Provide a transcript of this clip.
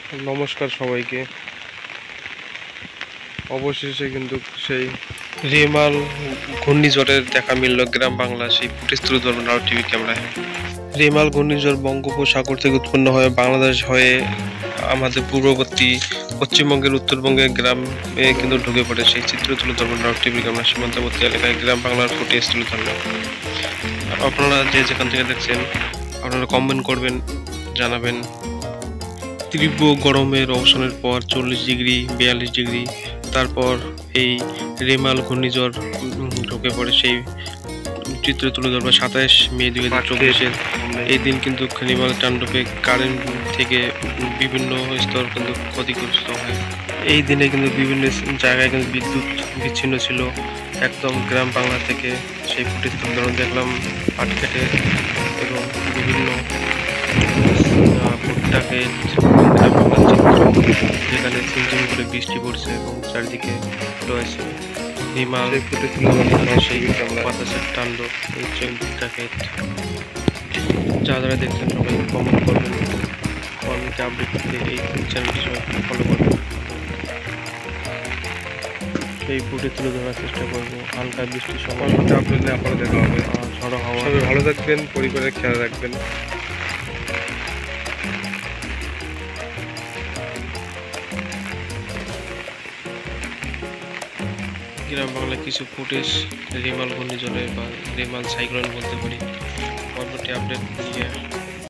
নমস্কার সবাইকে। অবশেষে কিন্তু সেই রেমাল ঘূর্ণিঝড়ের দেখা মিলল গ্রাম বাংলা সেই ফুটেজ তুলে ধরবেন রাও টিভি ক্যামেরায়। রেমাল ঘূর্ণিঝড় বঙ্গোপসাগর থেকে উৎপন্ন হয়ে বাংলাদেশ হয়ে আমাদের পূর্ববর্তী পশ্চিমবঙ্গের উত্তরবঙ্গের গ্রামে কিন্তু ঢুকে পড়ে, সেই চিত্র তুলে ধরবেন রাও টিভি ক্যামেরা। সীমান্তবর্তী এলাকায় গ্রাম বাংলার ফুটেজ তুলে ধরবেন। আর আপনারা যে যেখান থেকে দেখছেন আপনারা কমেন্ট করবেন, জানাবেন। তীব্র গরমের অবসানের পর 40 ডিগ্রি 42 ডিগ্রি, তারপর এই রেমাল ঘূর্ণিঝড় ঢুকে পড়ে, সেই চিত্র তুলে ধরবে 27 মে 2024-এর। এই দিন কিন্তু রেমাল তাণ্ডবে কারেন্ট থেকে বিভিন্ন স্তর কিন্তু ক্ষতিগ্রস্ত হয়। এই দিনে কিন্তু বিভিন্ন জায়গায় কিন্তু বিদ্যুৎ বিচ্ছিন্ন ছিল একদম গ্রাম বাংলা থেকে। সেই ফুটেজ তুলে ধরুন, দেখলাম পাট কেটে এবং বিভিন্ন ভুট্টাকে গ্রাম বাংলার চিত্র, যেখানে ঝিমঝিম করে বৃষ্টি পড়ছে এবং চারিদিকে রয়েছে হিমাল সেই বাতাসের তাণ্ডব, ভুট্টা ক্ষেত। যারা দেখছেন সবাই কমেন্ট করবেন, কমেন্টে আপডেট পেতে এই চ্যানেলটি সবাই ফলো করবেন। সেই ফুটে তুলে ধরার চেষ্টা করবো। হালকা বৃষ্টির সময় আপনাদের আবারও দেখা হবে। ঝড়ো হাওয়া। সবাই ভালো থাকবেন, পরিবারের খেয়াল রাখবেন। গ্রাম বাংলায় কিছু ফুটেজ রেমাল ঘূর্ণিঝড়ে বা রেমাল সাইক্লোন বলতে পারি, পরবর্তী আপডেট নিয়ে